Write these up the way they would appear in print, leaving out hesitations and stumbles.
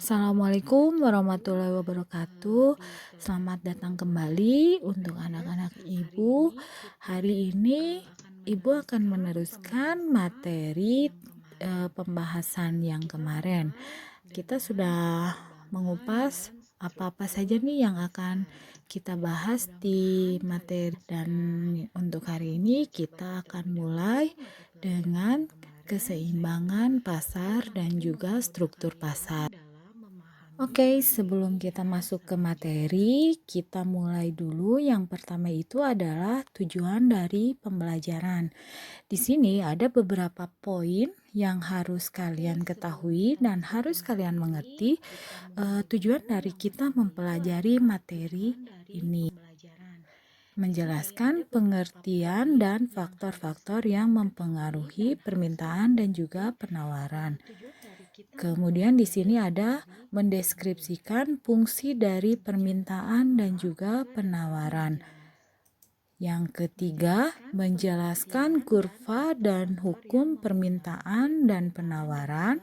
Assalamualaikum warahmatullahi wabarakatuh. Selamat datang kembali untuk anak-anak ibu. Hari ini ibu akan meneruskan materi pembahasan yang kemarin. Kita sudah mengupas apa-apa saja nih yang akan kita bahas di materi, dan untuk hari ini kita akan mulai dengan keseimbangan pasar dan juga struktur pasar. Oke, sebelum kita masuk ke materi, kita mulai dulu. Yang pertama itu adalah tujuan dari pembelajaran. Di sini ada beberapa poin yang harus kalian ketahui dan harus kalian mengerti tujuan dari kita mempelajari materi ini. Menjelaskan pengertian dan faktor-faktor yang mempengaruhi permintaan dan juga penawaran. Kemudian di sini ada mendeskripsikan fungsi dari permintaan dan juga penawaran. Yang ketiga, menjelaskan kurva dan hukum permintaan dan penawaran.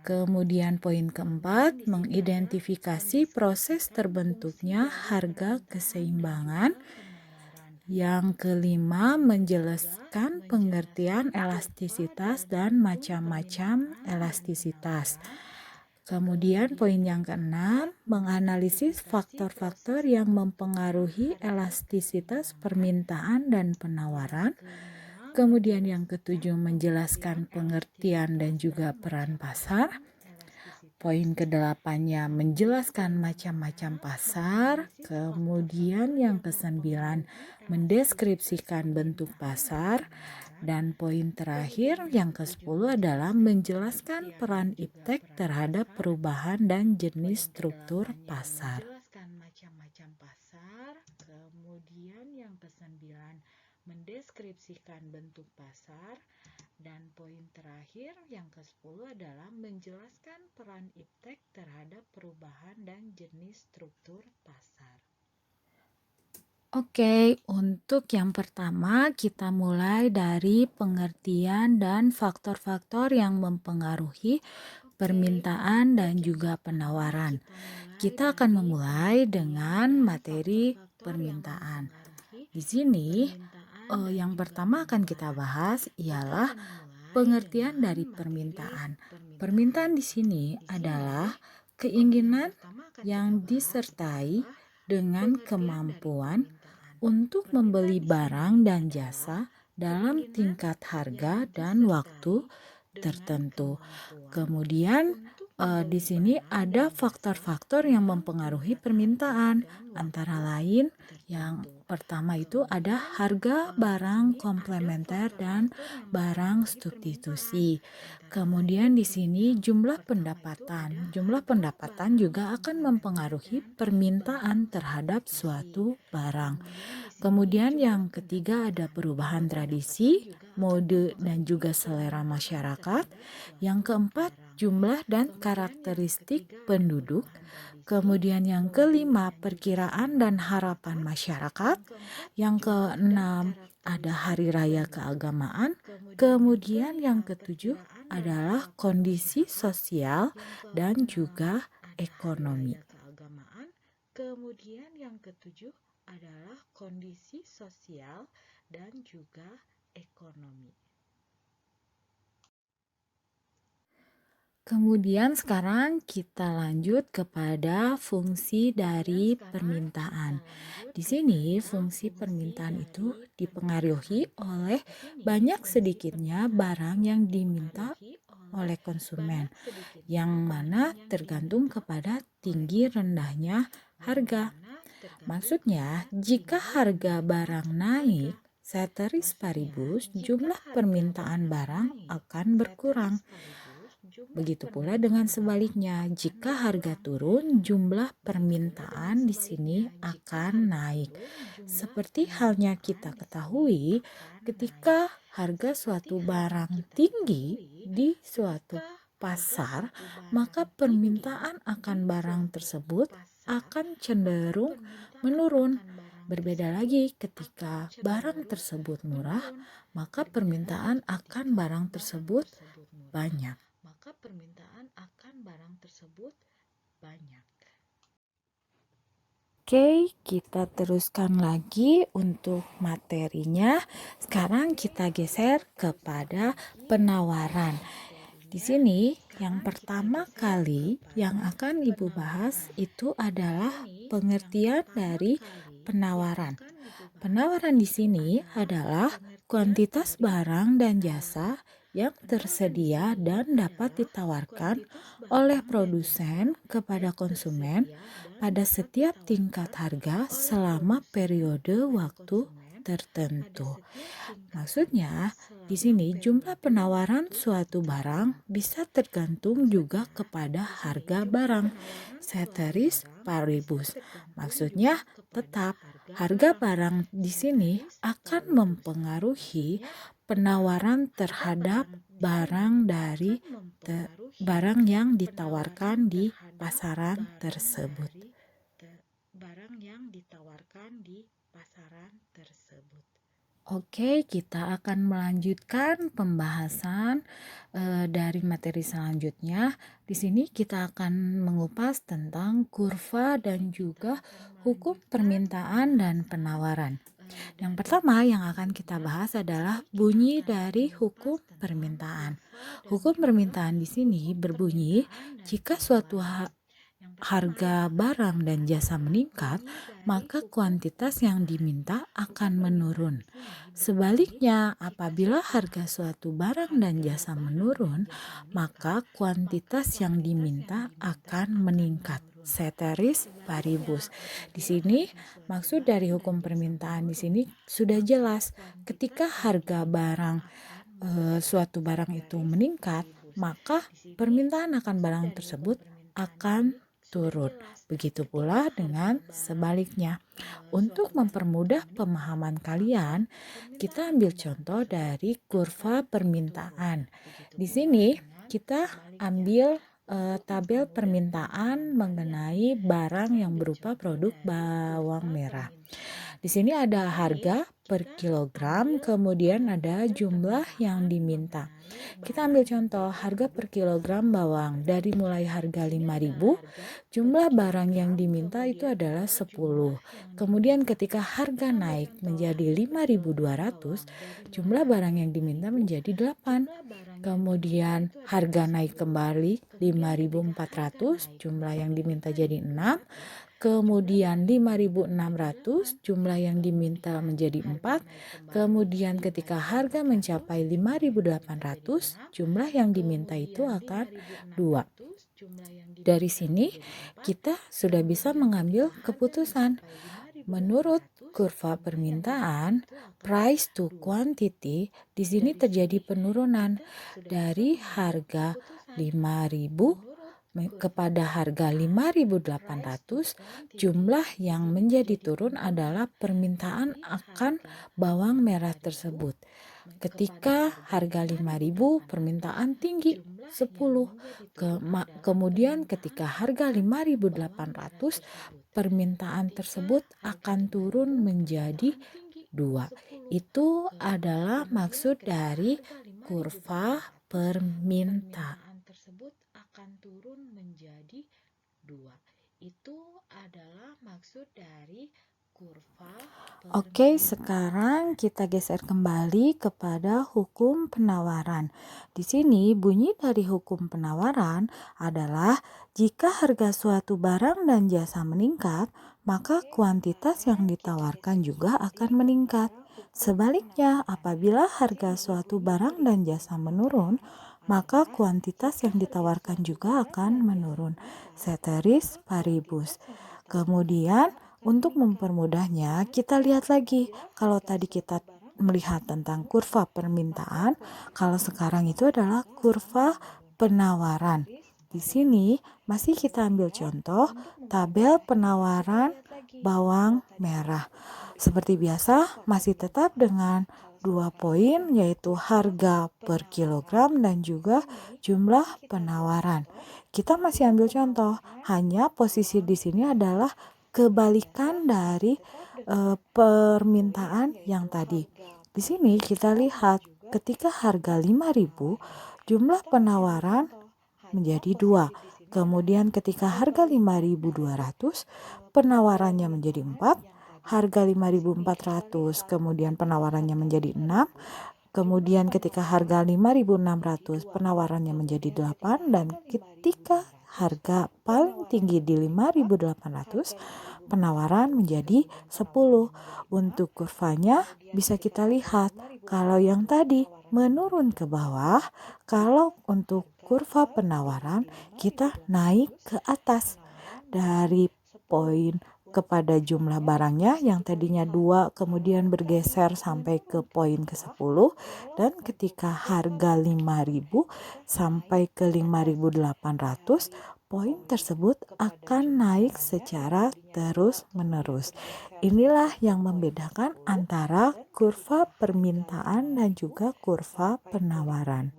Kemudian poin keempat, mengidentifikasi proses terbentuknya harga keseimbangan. Yang kelima, menjelaskan pengertian elastisitas dan macam-macam elastisitas. Kemudian poin yang keenam, menganalisis faktor-faktor yang mempengaruhi elastisitas permintaan dan penawaran. Kemudian yang ketujuh, menjelaskan pengertian dan juga peran pasar. Poin kedelapannya menjelaskan macam-macam pasar. Kemudian yang kesembilan, mendeskripsikan bentuk pasar. Dan poin terakhir yang ke-10 adalah menjelaskan peran iptek terhadap perubahan dan jenis struktur pasar. Kemudian yang ke-9, mendeskripsikan bentuk pasar. Dan poin terakhir yang ke-10 adalah menjelaskan peran iptek terhadap perubahan dan jenis struktur pasar. Oke, untuk yang pertama kita mulai dari pengertian dan faktor-faktor yang mempengaruhi permintaan dan juga penawaran. Kita akan memulai dengan materi permintaan. Di sini, yang pertama akan kita bahas ialah pengertian dari permintaan. Permintaan di sini adalah keinginan yang disertai dengan kemampuan untuk membeli barang dan jasa dalam tingkat harga dan waktu tertentu. Kemudian di sini ada faktor-faktor yang mempengaruhi permintaan, antara lain yang pertama itu ada harga barang komplementer dan barang substitusi. Kemudian di sini jumlah pendapatan. Jumlah pendapatan juga akan mempengaruhi permintaan terhadap suatu barang. Kemudian yang ketiga ada perubahan tradisi, mode dan juga selera masyarakat. Yang keempat, jumlah dan karakteristik penduduk. Kemudian yang kelima, perkiraan dan harapan masyarakat. Yang keenam, ada hari raya keagamaan. Kemudian yang ketujuh adalah kondisi sosial dan juga ekonomi. Kemudian yang ketujuh adalah kondisi sosial dan juga ekonomi. Kemudian sekarang kita lanjut kepada fungsi dari permintaan. Di sini fungsi permintaan itu dipengaruhi oleh banyak sedikitnya barang yang diminta oleh konsumen, yang mana tergantung kepada tinggi rendahnya harga. Maksudnya, jika harga barang naik, ceteris paribus, jumlah permintaan barang akan berkurang. Begitu pula dengan sebaliknya, jika harga turun, jumlah permintaan di sini akan naik. Seperti halnya kita ketahui, ketika harga suatu barang tinggi di suatu pasar, maka permintaan akan barang tersebut akan cenderung menurun. Berbeda lagi ketika barang tersebut murah, maka permintaan akan barang tersebut banyak. Oke, kita teruskan lagi untuk materinya. Sekarang kita geser kepada penawaran. Di sini yang pertama kali yang akan Ibu bahas itu adalah pengertian dari penawaran. Penawaran di sini adalah kuantitas barang dan jasa yang tersedia dan dapat ditawarkan oleh produsen kepada konsumen pada setiap tingkat harga selama periode waktu tertentu. Maksudnya, di sini jumlah penawaran suatu barang bisa tergantung juga kepada harga barang. Ceteris paribus. Maksudnya, tetap harga barang di sini akan mempengaruhi penawaran terhadap barang yang ditawarkan di pasaran tersebut. Oke, kita akan melanjutkan pembahasan dari materi selanjutnya. Di sini kita akan mengupas tentang kurva dan juga hukum permintaan dan penawaran. Yang pertama yang akan kita bahas adalah bunyi dari hukum permintaan. Hukum permintaan di sini berbunyi, jika suatu harga barang dan jasa meningkat, maka kuantitas yang diminta akan menurun. Sebaliknya, apabila harga suatu barang dan jasa menurun, maka kuantitas yang diminta akan meningkat. Ceteris paribus. Di sini maksud dari hukum permintaan di sini sudah jelas. Ketika harga suatu barang itu meningkat, maka permintaan akan barang tersebut akan turun. Begitu pula dengan sebaliknya. Untuk mempermudah pemahaman kalian, kita ambil contoh dari kurva permintaan. Di sini kita ambil tabel permintaan mengenai barang yang berupa produk bawang merah. Di sini ada harga per kilogram, kemudian ada jumlah yang diminta. Kita ambil contoh harga per kilogram bawang dari mulai harga 5.000, jumlah barang yang diminta itu adalah 10. Kemudian ketika harga naik menjadi 5.200, jumlah barang yang diminta menjadi 8. Kemudian harga naik kembali 5.400, jumlah yang diminta jadi 6. Kemudian 5.600 jumlah yang diminta menjadi 4. Kemudian ketika harga mencapai 5.800 jumlah yang diminta itu akan 2. Dari sini kita sudah bisa mengambil keputusan. Menurut kurva permintaan, price to quantity di sini terjadi penurunan dari harga 5.000 kepada harga 5.800, jumlah yang menjadi turun adalah permintaan akan bawang merah tersebut. Ketika harga 5.000, permintaan tinggi 10. Kemudian ketika harga 5.800, permintaan tersebut akan turun menjadi 2. Itu adalah maksud dari kurva permintaan. Oke, sekarang kita geser kembali kepada hukum penawaran. Di sini bunyi dari hukum penawaran adalah jika harga suatu barang dan jasa meningkat, maka kuantitas yang ditawarkan juga akan meningkat. Sebaliknya, apabila harga suatu barang dan jasa menurun, maka kuantitas yang ditawarkan juga akan menurun. Ceteris paribus. Kemudian, untuk mempermudahnya, kita lihat lagi. Kalau tadi kita melihat tentang kurva permintaan, kalau sekarang itu adalah kurva penawaran. Di sini masih kita ambil contoh tabel penawaran bawang merah. Seperti biasa, masih tetap dengan 2 poin, yaitu harga per kilogram dan juga jumlah penawaran. Kita masih ambil contoh, hanya posisi di sini adalah kebalikan dari permintaan yang tadi. Di sini kita lihat ketika harga 5.000, jumlah penawaran menjadi 2. Kemudian ketika harga 5.200, penawarannya menjadi 4, harga 5.400, kemudian penawarannya menjadi 6, kemudian ketika harga 5.600, penawarannya menjadi 8, dan ketika harga paling tinggi di 5.800, penawaran menjadi 10. Untuk kurvanya bisa kita lihat kalau yang tadi menurun ke bawah, kalau untuk kurva penawaran kita naik ke atas dari poin kepada jumlah barangnya yang tadinya 2 kemudian bergeser sampai ke poin ke-10, dan ketika harga 5.000 sampai ke 5.800, poin tersebut akan naik secara terus-menerus. Inilah yang membedakan antara kurva permintaan dan juga kurva penawaran.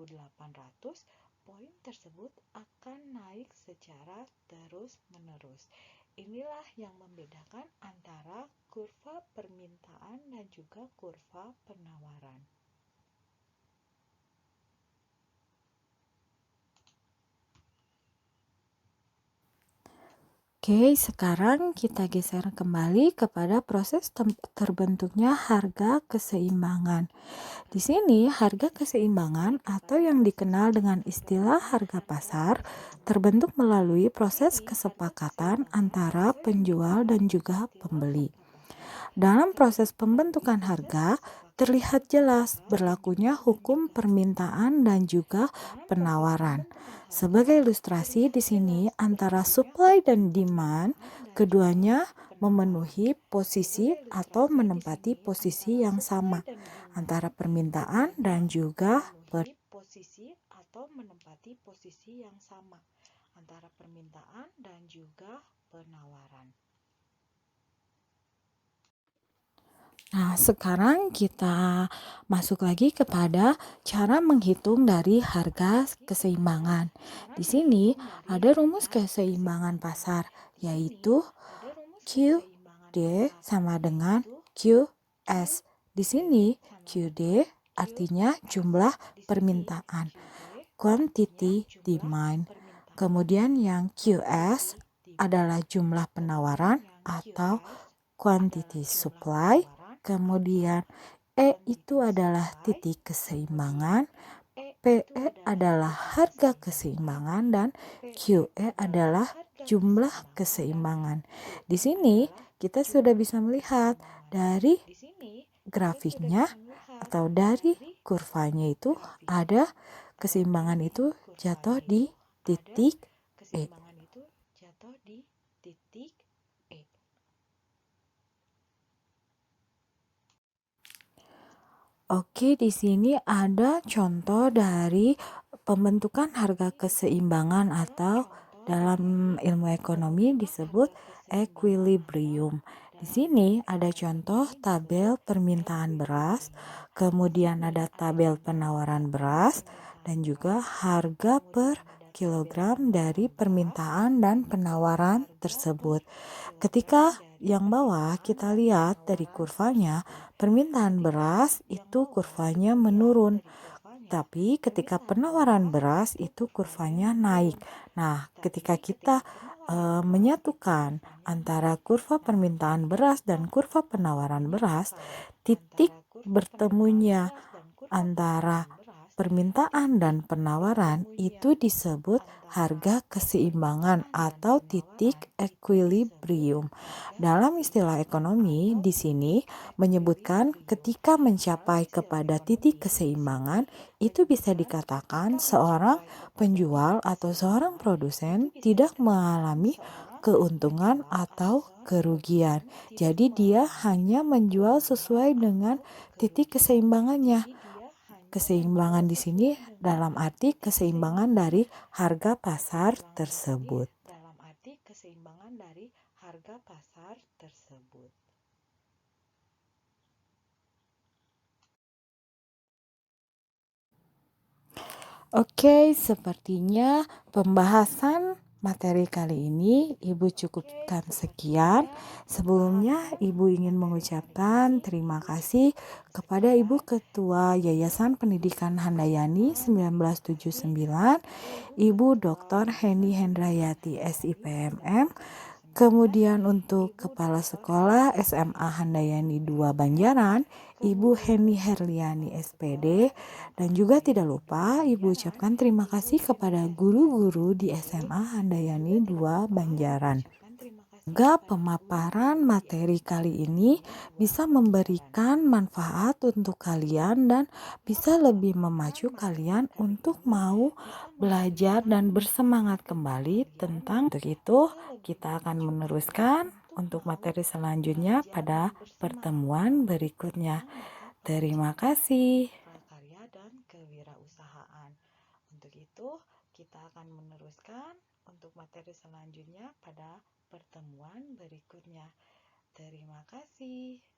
Poin tersebut akan naik secara terus-menerus. Inilah yang membedakan antara kurva permintaan dan juga kurva penawaran. Oke, sekarang kita geser kembali kepada proses terbentuknya harga keseimbangan. Di sini, harga keseimbangan atau yang dikenal dengan istilah harga pasar terbentuk melalui proses kesepakatan antara penjual dan juga pembeli. Dalam proses pembentukan harga, terlihat jelas berlakunya hukum permintaan dan juga penawaran. Sebagai ilustrasi di sini antara supply dan demand, keduanya memenuhi posisi atau menempati posisi yang sama antara permintaan dan juga penawaran. Nah, sekarang kita masuk lagi kepada cara menghitung dari harga keseimbangan. Di sini ada rumus keseimbangan pasar, yaitu QD sama dengan QS. Di sini QD artinya jumlah permintaan, quantity demand. Kemudian yang QS adalah jumlah penawaran atau quantity supply. Kemudian E itu adalah titik keseimbangan, PE adalah harga keseimbangan, dan QE adalah jumlah keseimbangan. Di sini kita sudah bisa melihat dari grafiknya atau dari kurvanya itu ada keseimbangan itu jatuh di titik E. Oke, di sini ada contoh dari pembentukan harga keseimbangan atau dalam ilmu ekonomi disebut equilibrium. Di sini ada contoh tabel permintaan beras, kemudian ada tabel penawaran beras, dan juga harga per kilogram dari permintaan dan penawaran tersebut. Ketika yang bawah kita lihat dari kurvanya, permintaan beras itu kurvanya menurun. Tapi ketika penawaran beras itu kurvanya naik. Nah, ketika kita menyatukan antara kurva permintaan beras dan kurva penawaran beras, titik bertemunya antara permintaan dan penawaran itu disebut harga keseimbangan atau titik equilibrium. Dalam istilah ekonomi, di sini menyebutkan ketika mencapai kepada titik keseimbangan, itu bisa dikatakan seorang penjual atau seorang produsen tidak mengalami keuntungan atau kerugian. Jadi dia hanya menjual sesuai dengan titik keseimbangannya. Keseimbangan di sini dalam arti keseimbangan dari harga pasar tersebut. Oke, sepertinya pembahasan materi kali ini Ibu cukupkan sekian. Sebelumnya Ibu ingin mengucapkan terima kasih kepada Ibu Ketua Yayasan Pendidikan Handayani 1979, Ibu Dr. Heni Hendrayati SIPMM. Kemudian untuk Kepala Sekolah SMA Handayani 2 Banjaran, Ibu Heni Herliani SPD, dan juga tidak lupa Ibu ucapkan terima kasih kepada guru-guru di SMA Handayani 2 Banjaran. Semoga pemaparan materi kali ini bisa memberikan manfaat untuk kalian dan bisa lebih memacu kalian untuk mau belajar dan bersemangat kembali tentang itu. Kita akan meneruskan untuk materi selanjutnya pada pertemuan berikutnya. Terima kasih. Prakarya dan kewirausahaan. Untuk itu, kita akan meneruskan untuk materi selanjutnya pada pertemuan berikutnya. Terima kasih.